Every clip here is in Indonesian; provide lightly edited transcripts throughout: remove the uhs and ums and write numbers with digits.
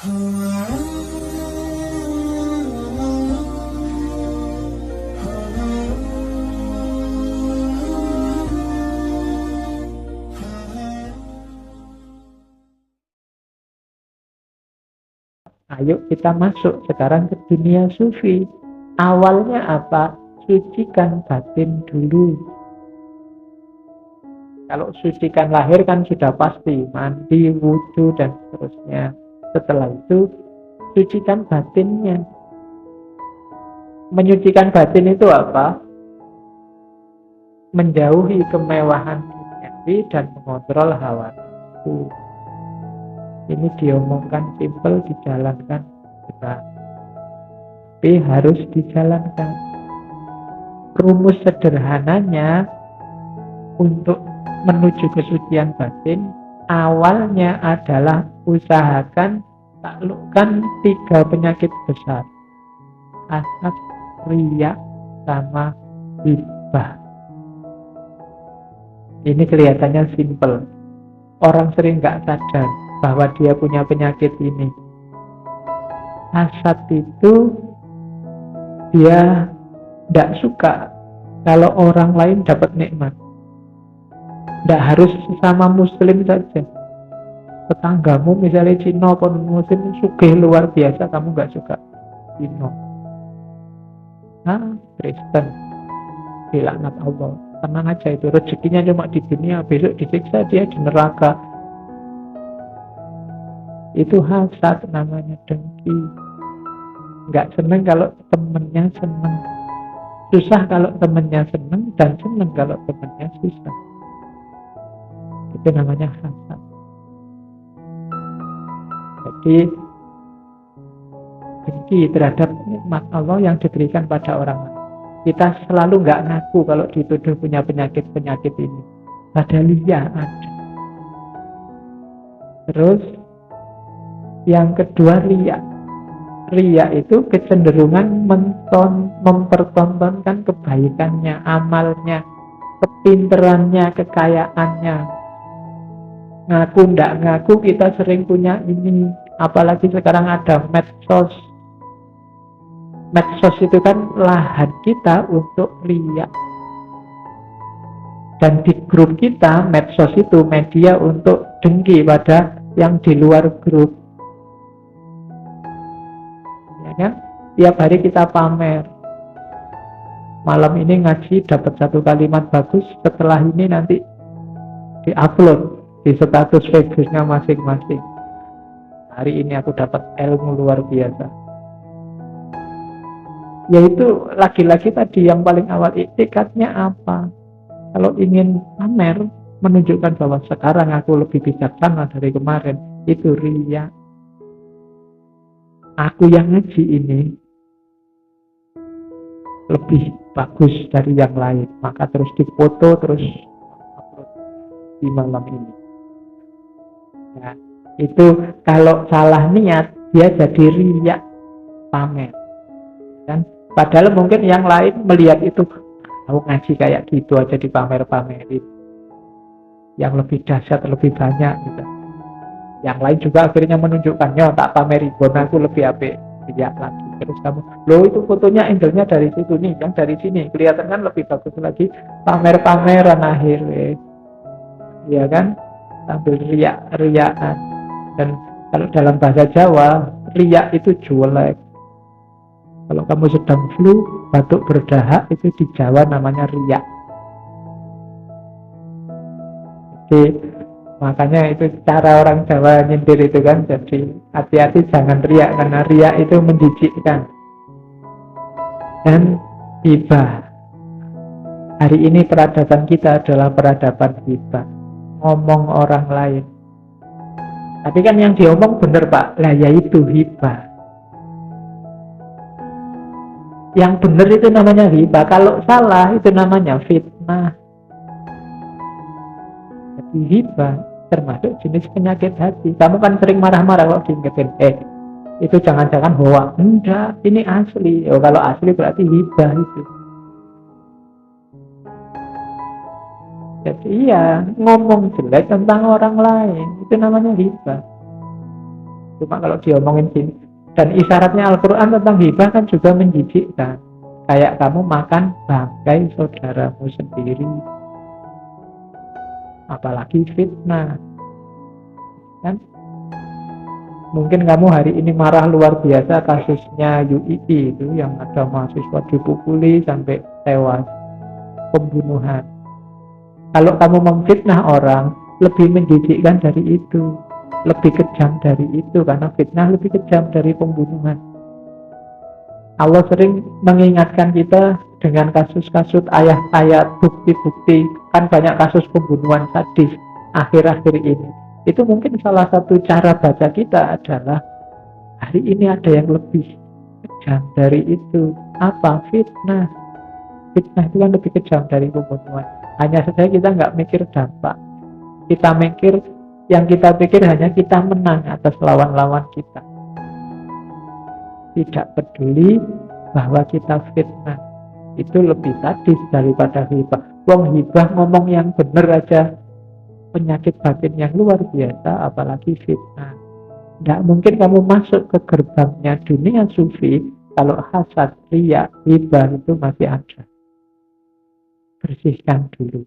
Ayo kita masuk sekarang ke dunia sufi. Awalnya apa? Sucikan batin dulu. Kalau sucikan lahir kan sudah pasti, mandi, wudhu, dan seterusnya. Setelah itu, sucikan batinnya. Menyucikan batin itu apa? Menjauhi kemewahan duniawi dan mengontrol hawa nafsu. Ini diomongkan simpel, dijalankan berat. Tapi harus dijalankan. Rumus sederhananya untuk menuju kesucian batin, awalnya adalah usahakan taklukkan 3 penyakit besar. Hasad, riya, sama hibah. Ini kelihatannya simpel. Orang sering nggak sadar bahwa dia punya penyakit ini. Hasad itu dia tidak suka kalau orang lain dapat nikmat. Tidak harus sesama muslim saja. Tetanggamu misalnya Cina pun muslim sugih luar biasa, kamu nggak suka Cina. Kristen dilaknat Allah. Tenang aja, itu rezekinya cuma di dunia, besok disiksa dia di neraka. Itu hasad namanya, dengki. Nggak seneng kalau temennya seneng, susah kalau temennya seneng, dan seneng kalau temennya susah. Itu namanya hasad. Jadi dengki terhadap nikmat Allah yang diberikan pada orang lain. Kita selalu nggak ngaku kalau dituduh punya penyakit-penyakit ini. Padahal iya ada. Terus yang kedua, riya. Riya itu kecenderungan mempertontonkan kebaikannya, amalnya, kepinterannya, kekayaannya. Ngaku ndak ngaku kita sering punya ini. Apalagi sekarang ada medsos. Medsos itu kan lahan kita untuk riya. Dan di grup kita, medsos itu media untuk dengki pada yang di luar grup. Kan? Tiap hari kita pamer. Malam ini ngaji dapat 1 kalimat bagus, setelah ini nanti diupload di status Facebooknya masing-masing. Hari ini aku dapat ilmu luar biasa. Yaitu lagi-lagi tadi yang paling awal, iktikadnya apa? Kalau ingin pamer, menunjukkan bahwa sekarang aku lebih bijaksana dari kemarin, itu riya. Aku yang ngaji ini lebih bagus dari yang lain, maka terus difoto, terus upload di malam ini. Ya, itu kalau salah niat dia jadi riya, pamer. Dan padahal mungkin yang lain melihat itu, aku ngaji kayak gitu aja dipamer-pamerin. Yang lebih dahsyat, lebih banyak gitu. Yang lain juga akhirnya menunjukkannya, tak pameri, aku lebih apik, ya lagi. Terus kamu, loh itu fotonya angle-nya dari situ nih, yang dari sini kelihatan kan lebih bagus lagi, pamer-pameran akhirnya, ya kan, sambil riak-riaan. Dan kalau dalam bahasa Jawa, riak itu jelek. Kalau kamu sedang flu, batuk berdahak, itu di Jawa namanya riak. Jadi makanya itu cara orang Jawa nyindir itu kan. Jadi hati-hati jangan riak, karena riak itu menjijikkan. Dan hibah. Hari ini peradaban kita adalah peradaban hibah. Ngomong orang lain. Tapi kan yang diomong benar Pak, lah yaitu hibah. Yang benar itu namanya hibah. Kalau salah itu namanya fitnah. Jadi hibah termasuk jenis penyakit hati. Kamu kan sering marah-marah kalau diingetin, itu jangan-jangan hoax. Enggak, ini asli. Oh, kalau asli berarti hibah itu. Jadi iya, ngomong jelek tentang orang lain itu namanya hibah. Cuma kalau diomongin sini, dan isyaratnya Al-Quran tentang hibah kan juga menjijikkan. Kayak kamu makan bangkai saudaramu sendiri, apalagi fitnah. Kan? Mungkin kamu hari ini marah luar biasa kasusnya UII itu yang ada mahasiswa dipukuli sampai tewas, pembunuhan. Kalau kamu memfitnah orang, lebih menjijikkan dari itu, lebih kejam dari itu, karena fitnah lebih kejam dari pembunuhan. Allah sering mengingatkan kita dengan kasus-kasus ayat-ayat, bukti-bukti. Kan banyak kasus pembunuhan sadis akhir-akhir ini. Itu mungkin salah satu cara baca kita adalah hari ini ada yang lebih kejam dari itu. Apa? Fitnah. Fitnah itu kan lebih kejam dari pembunuhan. Hanya saja kita nggak mikir dampak. Kita mikir, yang kita pikir hanya kita menang atas lawan-lawan kita. Tidak peduli bahwa kita fitnah. Itu lebih sadis daripada hibah. Wong hibah ngomong yang benar aja penyakit batin yang luar biasa, apalagi fitnah. Tidak mungkin kamu masuk ke gerbangnya dunia sufi kalau hasad, riya, hibah itu masih ada. Bersihkan dulu.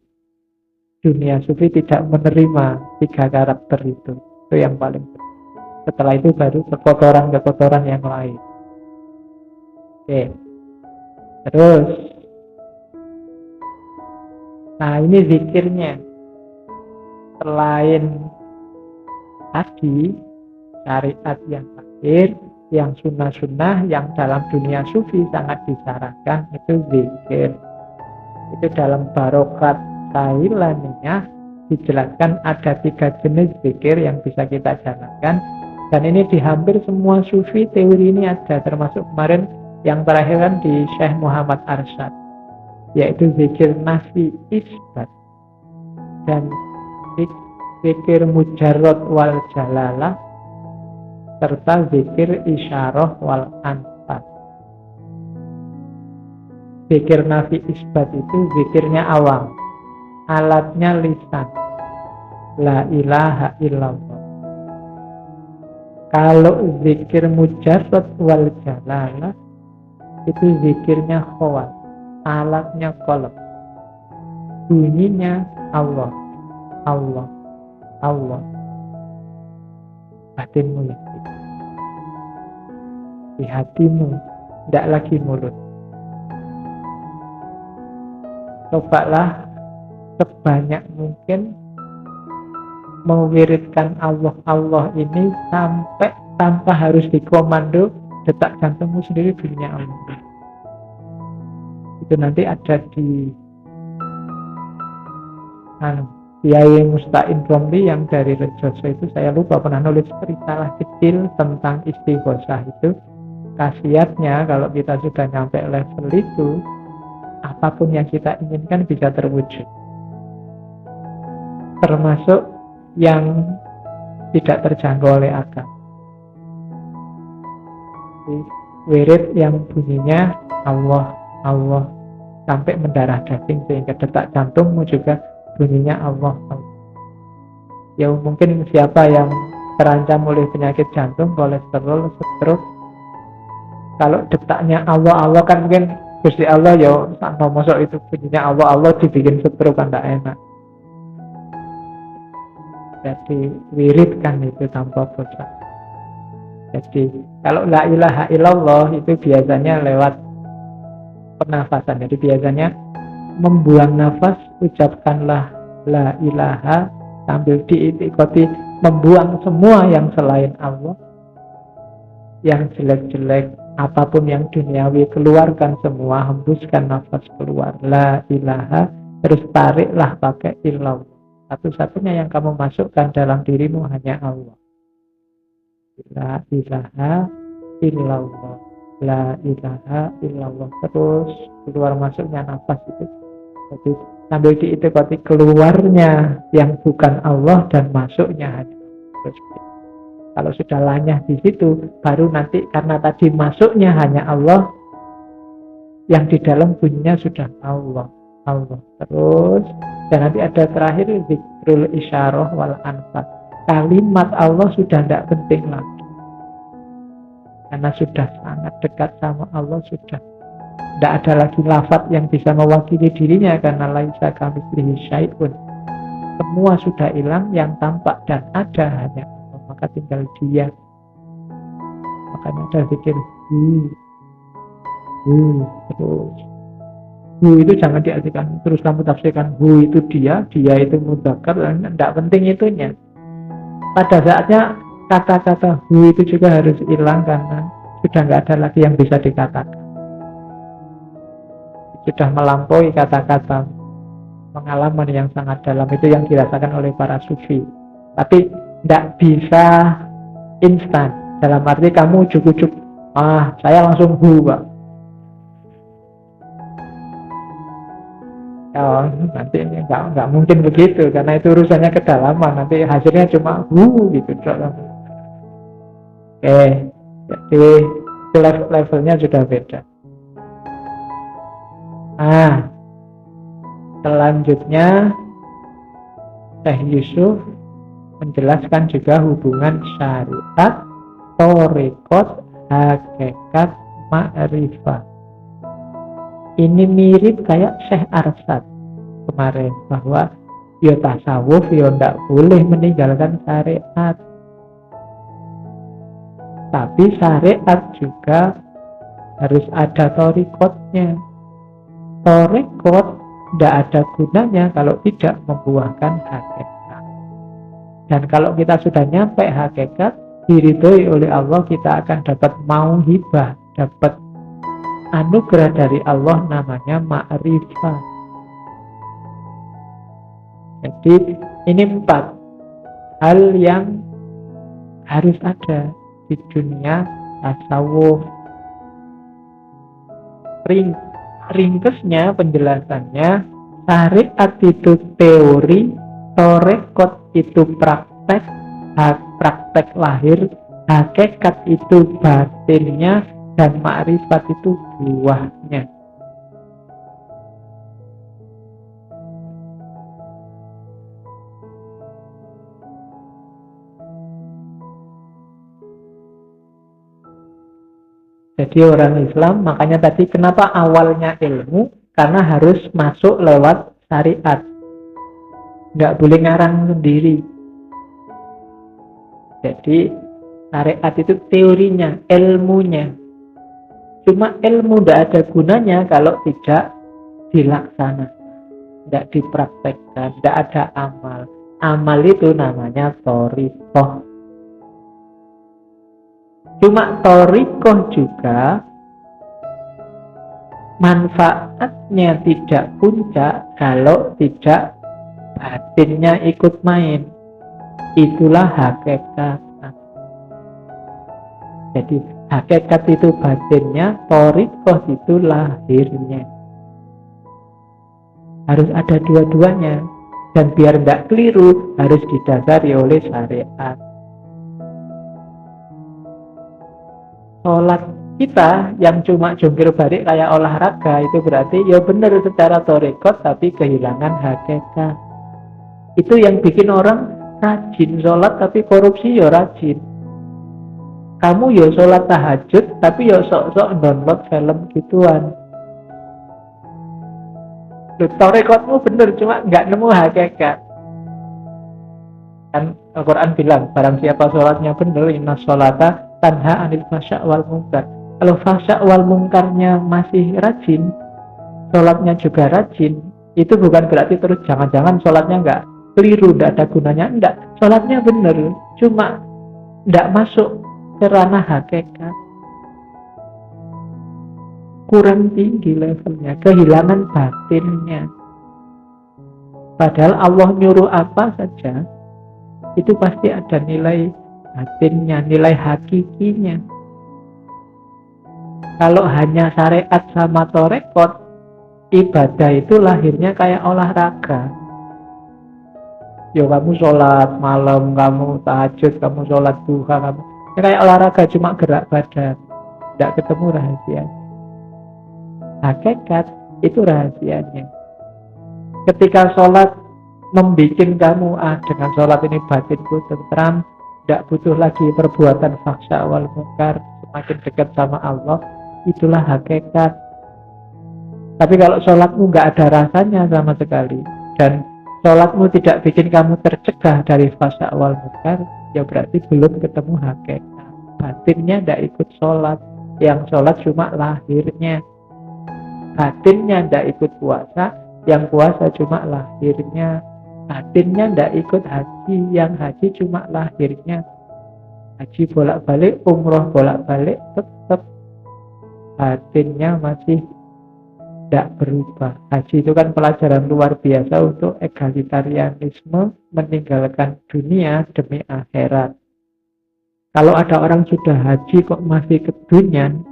Dunia sufi tidak menerima 3 karakter itu. Itu yang paling penting. Setelah itu baru kekotoran-kekotoran yang lain. Oke. Terus. Nah, ini zikirnya. Selain tadi syariat yang akhir, yang sunnah-sunnah, yang dalam dunia sufi sangat disarankan, itu zikir. Itu dalam Barokat Thailandnya dijelaskan ada 3 jenis zikir yang bisa kita jalankan, dan ini di hampir semua sufi teori ini ada, termasuk kemarin yang terakhir kan di Syekh Muhammad Arsyad, yaitu zikir nafi isbat dan zikir mujarrad wal jalalah serta zikir isyarah wal anfas. Zikir nafi isbat itu zikirnya awam, alatnya lisan, la ilaha illallah. Kalau zikir mujarrad wal jalalah itu zikirnya khawal, alatnya qalb, bunyinya Allah, Allah, Allah. Batinmu di hatimu, tidak lagi mulut. Cobalah sebanyak mungkin mewiridkan Allah Allah ini sampai tanpa harus dikomando, detak jantungmu sendiri bunyinya Allah. Itu nanti ada di Kiai Musta'in Romli yang dari Rejoso itu, saya lupa pernah nulis risalah kecil tentang istighosah itu. Khasiatnya kalau kita sudah nyampe level itu, apapun yang kita inginkan bisa terwujud, termasuk yang tidak terjangkau oleh akal. Wirid yang bunyinya Allah, Allah sampai mendarah daging sehingga detak jantungmu juga bunyinya Allah, Allah. Ya mungkin siapa yang terancam oleh penyakit jantung, kolesterol, stroke, kalau detaknya Allah, Allah kan mungkin Gusti Allah ya sama mosok itu bunyinya Allah, Allah dibikin stroke kan tidak enak. Jadi wiridkan itu tanpa bosan. Jadi kalau la ilaha illallah itu biasanya lewat pernafasan. Jadi biasanya membuang nafas, ucapkanlah la ilaha sambil diitikoti, membuang semua yang selain Allah, yang jelek-jelek, apapun yang duniawi, keluarkan semua, hembuskan nafas keluar, la ilaha, terus tariklah pakai illallah. Satu-satunya yang kamu masukkan dalam dirimu hanya Allah. La ilaha illallah, la ilaha illallah, terus keluar masuknya nafas itu. Jadi sambil diitikati keluarnya yang bukan Allah dan masuknya hanya Allah. Kalau sudah lanyah di situ, baru nanti karena tadi masuknya hanya Allah, yang di dalam bunyinya sudah Allah, Allah. Terus dan nanti ada terakhir zikrul isyarah wal anfas. Kalimat Allah sudah tidak penting lagi. karena sudah sangat dekat sama Allah, sudah tidak ada lagi lafaz yang bisa mewakili dirinya karena laisa kamitslihi syai'un. Semua sudah hilang, yang tampak dan ada hanya Allah, maka tinggal Dia. Makanya ada zikir terus. Itu jangan diartikan terus kamu tafsirkan itu dia itu mudzakkar, tidak penting itunya. Pada saatnya kata-kata itu juga harus hilang karena sudah nggak ada lagi yang bisa dikatakan. Sudah melampaui kata-kata, pengalaman yang sangat dalam itu yang dirasakan oleh para sufi. Tapi tidak bisa instan. Dalam arti kamu ujuk-ujuk, saya langsung Pak. Nanti nggak mungkin begitu karena itu urusannya kedalaman, nanti hasilnya cuma gitu. Jadi levelnya sudah beda. Selanjutnya Syekh Yusuf menjelaskan juga hubungan syariat, thariqat, hakikat, ma'rifah. Ini mirip kayak Syekh Arsyad kemarin, bahwa ya tasawuf ya tidak boleh meninggalkan syariat, tapi syariat juga harus ada thariqatnya. Thariqat tidak ada gunanya kalau tidak membuahkan hakikat. Dan kalau kita sudah nyampe hakikat, diridhoi oleh Allah, kita akan dapat mauhibah, dapat anugerah dari Allah namanya ma'rifah. Jadi ini 4 hal yang harus ada di dunia tasawuf. Ringkesnya penjelasannya, syariat itu teori, thariqat itu praktek, praktek lahir, hakikat itu batinnya, dan ma'rifat itu buahnya. Jadi orang Islam, makanya tadi kenapa awalnya ilmu, karena harus masuk lewat syariat, nggak boleh ngarang sendiri. Jadi syariat itu teorinya, ilmunya. Cuma ilmu tidak ada gunanya kalau tidak dilaksanakan, tidak dipraktekkan, tidak ada amal. Amal itu namanya thariqah. Cuma thariqah juga manfaatnya tidak puncak kalau tidak batinnya ikut main. Itulah hakikat. Jadi hakikat itu batinnya, thariqah itu lahirnya. Harus ada dua-duanya. Dan biar tidak keliru, harus didasari oleh syariat. Sholat kita yang cuma jungkir balik kayak olahraga, itu berarti ya benar secara thariqat tapi kehilangan hakikat. Itu yang bikin orang rajin sholat tapi korupsi ya rajin. Kamu ya sholat tahajud tapi ya sok-sok download film gituan. Thariqatmu bener cuma nggak nemu hakikat. Kan Al-Quran bilang, barang siapa sholatnya bener, inna sholata tanha anil fasya' wal munkar. Kalau fasya' wal munkarnya masih rajin, sholatnya juga rajin, itu bukan berarti terus jangan-jangan sholatnya nggak keliru, nggak ada gunanya. Enggak, sholatnya bener, cuma nggak masuk ke ranah hakikat, kurang tinggi levelnya, kehilangan batinnya. Padahal Allah nyuruh apa saja, itu pasti ada nilai batinnya, nilai hakikinya. Kalau hanya syariat sama thariqat, ibadah itu lahirnya kayak olahraga. Ya kamu sholat malam, kamu tahajud, kamu sholat duha, kamu ya kayak olahraga cuma gerak badan, tidak ketemu rahasia. Hakikat itu rahasianya. Ketika sholat membuat kamu dengan sholat ini batinku tentram, tidak butuh lagi perbuatan fahsya wal munkar semakin dekat sama Allah, itulah hakikat. Tapi kalau sholatmu nggak ada rasanya sama sekali, dan sholatmu tidak bikin kamu tercegah dari fase awal munkar, ya berarti belum ketemu hakikat. Batinnya tidak ikut sholat, yang sholat cuma lahirnya. Batinnya tidak ikut puasa, yang puasa cuma lahirnya. Batinnya tidak ikut haji, yang haji cuma lahirnya. Haji bolak-balik, umroh bolak-balik, tetap batinnya masih tidak berubah. Haji itu kan pelajaran luar biasa untuk egalitarianisme, meninggalkan dunia demi akhirat. Kalau ada orang sudah haji kok masih kedunian,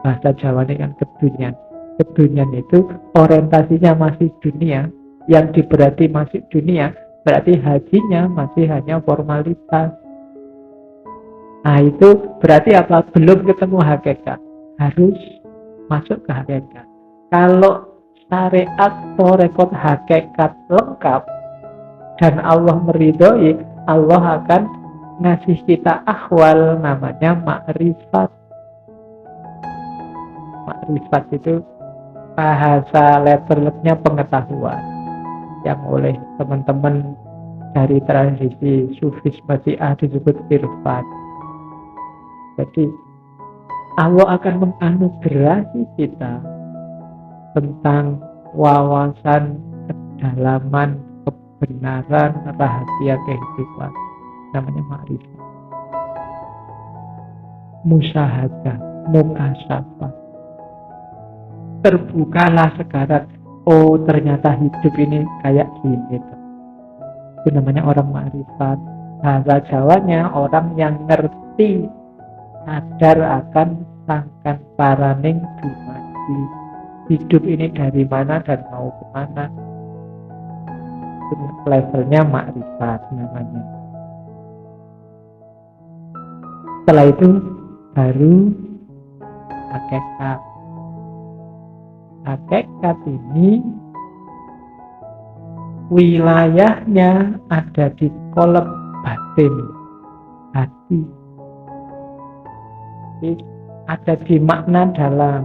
bahasa Jawa ini kan kedunian. Kedunian itu orientasinya masih dunia, yang diberarti masih dunia, berarti hajinya masih hanya formalitas. Nah itu berarti apa? Belum ketemu hakikat. Harus masuk ke hakikat. Kalau syariat torekot hakikat lengkap dan Allah meridhoi, Allah akan ngasih kita ahwal namanya makrifat. Makrifat itu bahasa letternya pengetahuan yang oleh teman-teman dari tradisi Sufisme Syiah disebut irfan. Jadi Allah akan menganugerahi kita tentang wawasan kedalaman kebenaran rahasia kehidupan, namanya makrifat. Musyahadah, mukasyafah. Terbukalah sekarang, oh ternyata hidup ini kayak gini. Itu namanya orang makrifat. Bahasa Jawanya orang yang ngerti, sadar akan sangkan paraning dumadi. Hidup ini dari mana dan mau kemana. Itu levelnya makrifat namanya. Setelah itu baru hakikat. Hakikat ini wilayahnya ada di kolom batin hati. Jadi ada di makna dalam.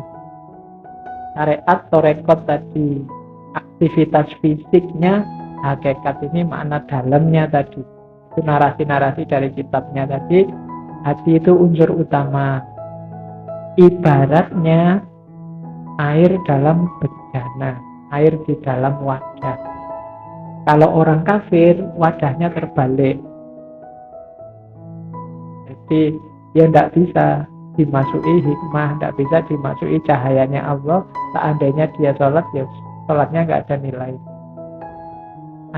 Syariat torekot tadi aktivitas fisiknya, hakikat ini makna dalamnya tadi. Itu narasi-narasi dari kitabnya tadi. Hati itu unsur utama. Ibaratnya air dalam bejana, air di dalam wadah. Kalau orang kafir, wadahnya terbalik. Jadi dia tidak bisa dimasuki hikmah, tidak bisa dimasuki cahayanya Allah. Seandainya dia sholat, ya sholatnya nggak ada nilai.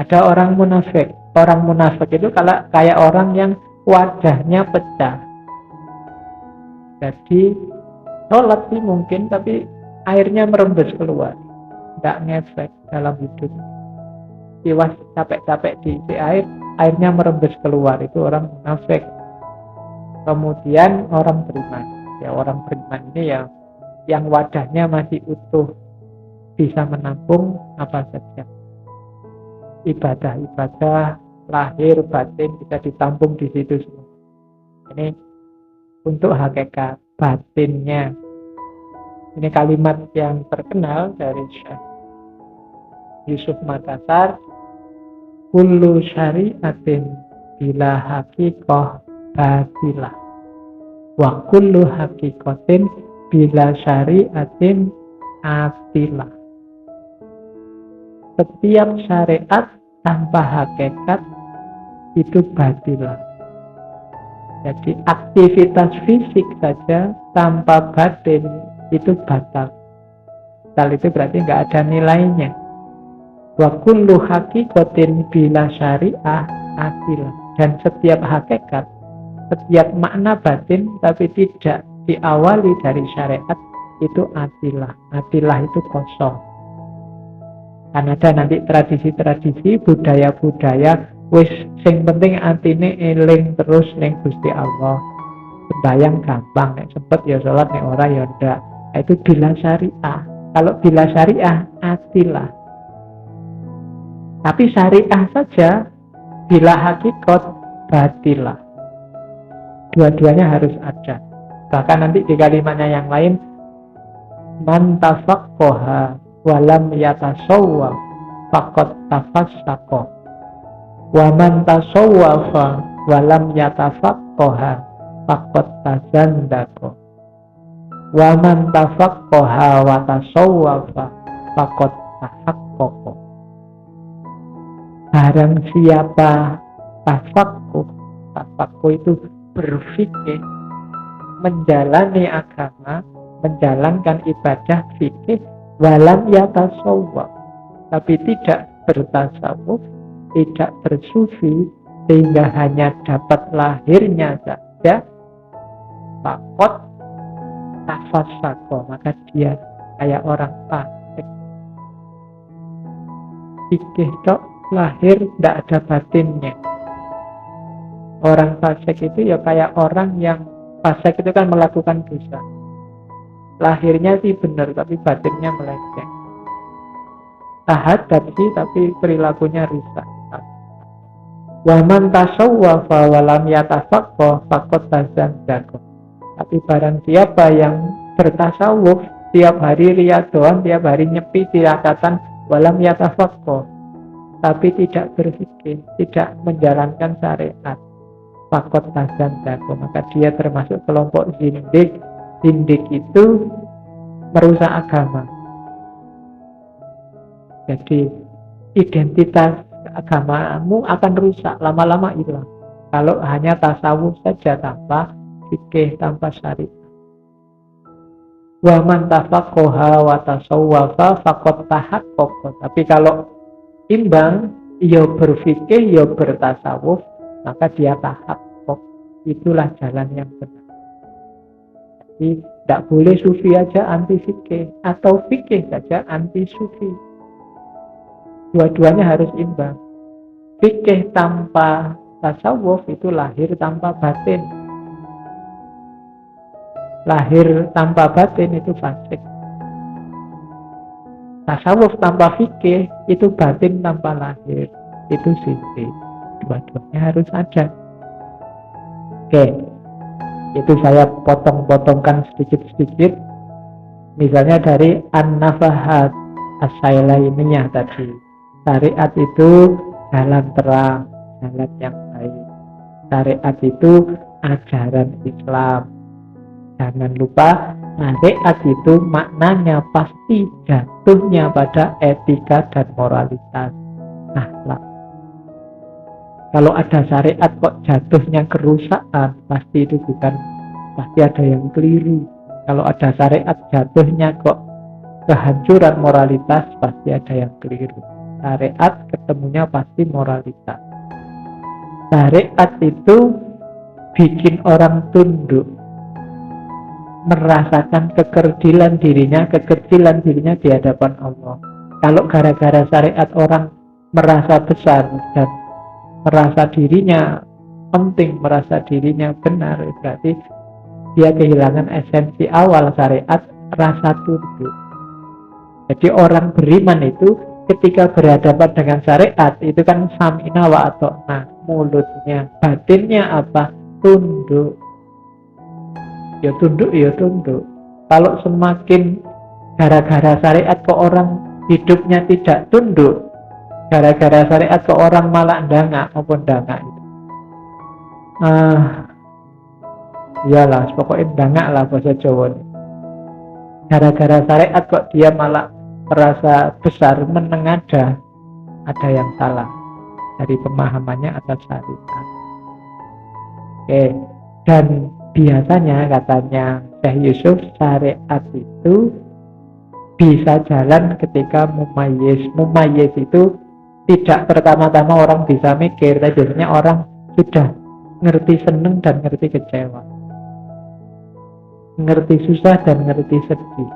Ada orang munafik. Orang munafik itu kalau kayak orang yang wajahnya pecah. Jadi sholat sih mungkin, tapi airnya merembes keluar, tidak ngefek dalam hidup. Tiwas capek-capek diisi air, airnya merembes keluar, itu orang munafik. Kemudian orang beriman, ya orang beriman ini yang wadahnya masih utuh, bisa menampung apa saja. Ibadah-ibadah lahir batin bisa ditampung di situ semua. Ini untuk hakikat batinnya. Ini kalimat yang terkenal dari Syekh Yusuf Makassar. Kullu syari'atin bila haqiqah batilah, wa kullu haqiqatin bila syari'atin atilah. Setiap syariat tanpa hakikat itu batilah. Jadi aktivitas fisik saja tanpa batin itu batal. Batal itu berarti nggak ada nilainya. Wa kullu haqiqatin bila syariah atilah. Dan setiap hakikat, setiap makna batin tapi tidak diawali dari syariat itu atilah. Atilah itu kosong. Kan ada nanti tradisi-tradisi, budaya-budaya, wis sing penting atine eling terus ning Gusti Allah. Sembayang gampang, nek sempet ya salat, nek ora ya ndak. Itu bila syariah. Kalau bila syariah atilah. Tapi syariah saja bila hakikat batilah. Dua-duanya harus ada. Bahkan nanti di kalimatnya yang lain, man tafaqqaha wa lam yatasawwaf faqad tafassaqa. Wa man tasawwafa wa lam yatafaqqaha faqad tazandaqa. Wa man tafaqqaha wa tasawwafa faqad tahaqqaqa. Barang siapa tafakkur itu berfikir, menjalani agama, menjalankan ibadah fikih, walam yatasawwaf, tapi tidak bertasawuf, tidak bersufi, sehingga hanya dapat lahirnya saja, takut tafasako, maka dia kayak orang fasik. Fikih tok lahir, tidak ada batinnya. Orang fasik itu ya kayak orang yang fasik itu kan melakukan dosa. Lahirnya sih benar, tapi batinnya melenceng. Tahadat sih, tapi perilakunya rusak. Wa man tasawwafa wa lam yatafaqqa faqad tazandaqa. Tapi barang siapa yang bertasawuf, tiap hari riyadoan, tiap hari nyepi tirakatan, wa lam yatafaqqa, tapi tidak berfikir, tidak menjalankan syariat, faqad tazandaqa, maka dia termasuk kelompok zindik. Zindik itu merusak agama. Jadi identitas agamamu akan rusak, lama-lama hilang. Kalau hanya tasawuf saja tanpa fikih, tanpa syariat. Wa man tafaqqaha wa tasawwafa faqad tahaqqaqa. Tapi kalau imbang, ya berfikih, ya bertasawuf, maka dia tahaqqaq. Itulah jalan yang benar. Jadi tidak boleh sufi aja anti fikih, atau fikih saja anti sufi. Dua-duanya harus imbang. Fikih tanpa tasawuf itu lahir tanpa batin. Lahir tanpa batin itu fasik. Tasawuf tanpa fikih itu batin tanpa lahir, itu zindik. Dua-duanya harus ada. Oke, itu saya potong-potongkan sedikit-sedikit. Misalnya dari An-Nafahat As-Sailainiyah tadi. Syariat itu jalan terang, jalan yang baik. Syariat itu ajaran Islam. Jangan lupa, syariat itu maknanya pasti jatuhnya pada etika dan moralitas. Akhlak. Kalau ada syariat kok jatuhnya kerusakan, pasti itu pasti ada yang keliru. Kalau ada syariat jatuhnya kok kehancuran moralitas, pasti ada yang keliru. Syariat ketemunya pasti moralitas. Syariat itu bikin orang tunduk, merasakan kekecilan dirinya di hadapan Allah. Kalau gara-gara syariat orang merasa besar dan merasa dirinya penting, merasa dirinya benar, berarti dia kehilangan esensi awal syariat, rasa tunduk. Jadi orang beriman itu ketika berhadapan dengan syariat itu kan samina wa ata'na, mulutnya, batinnya apa? Tunduk. Ya tunduk. Kalau semakin gara-gara syariat ke orang hidupnya tidak tunduk, gara-gara syariat ke orang malah dangak maupun dangak itu. Iyalah, pokoknya dangak lah bahasa Jawa. Gara-gara syariat kok dia malah merasa besar, menengada, ada yang salah dari pemahamannya atas syariat. Oke, dan biasanya katanya Syekh Yusuf, syariat itu bisa jalan ketika mumayyiz. Mumayyiz itu tidak pertama-tama orang bisa mikir, tapi biasanya orang sudah ngerti seneng dan ngerti kecewa, ngerti susah dan ngerti sedih.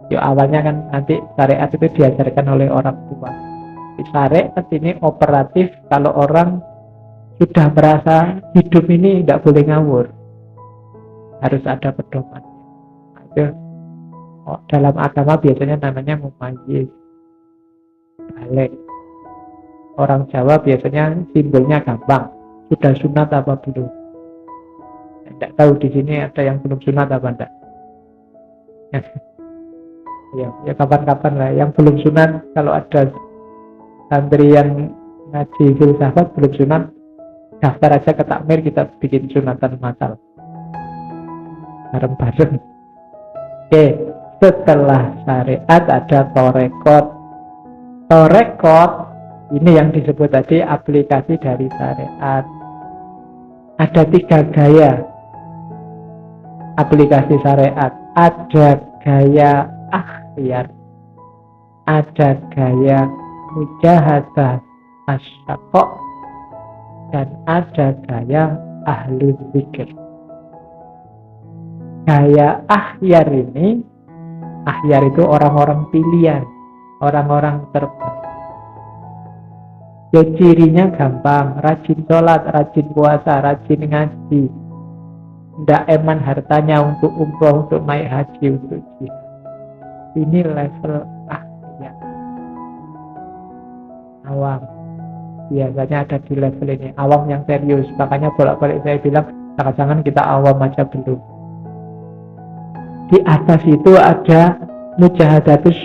Ya awalnya kan nanti syariat itu diajarkan oleh orang tua. Syariat ini operatif kalau orang sudah merasa hidup ini tidak boleh ngawur, harus ada pedoman. Itu dalam agama biasanya namanya mumayyiz, balik. Orang Jawa biasanya simbolnya gampang, sudah sunat apa belum. Tidak tahu di sini ada yang belum sunat apa enggak. Ya kapan-kapan lah. Yang belum sunat, kalau ada santri yang ngaji filsafat belum sunat, daftar aja ke takmir, kita bikin sunatan masal bareng-bareng. Oke, setelah syariat ada torekot. Torekot ini yang disebut tadi aplikasi dari syariat. Ada 3 gaya aplikasi syariat. Ada gaya akhyar, ada gaya mujahadah asyaqq, dan ada gaya ahli zikir. Gaya akhyar ini, akhyar itu orang-orang pilihan, orang-orang terbaik. Ya cirinya gampang, rajin sholat, rajin puasa, rajin ngaji, tidak eman hartanya untuk umroh, untuk naik haji, untuk jihad. Ini level akhyar. Awam biasanya ada di level ini, awam yang serius. Makanya bolak-balik saya bilang, jangan kita awam aja belum. Di atas itu ada mujahadatus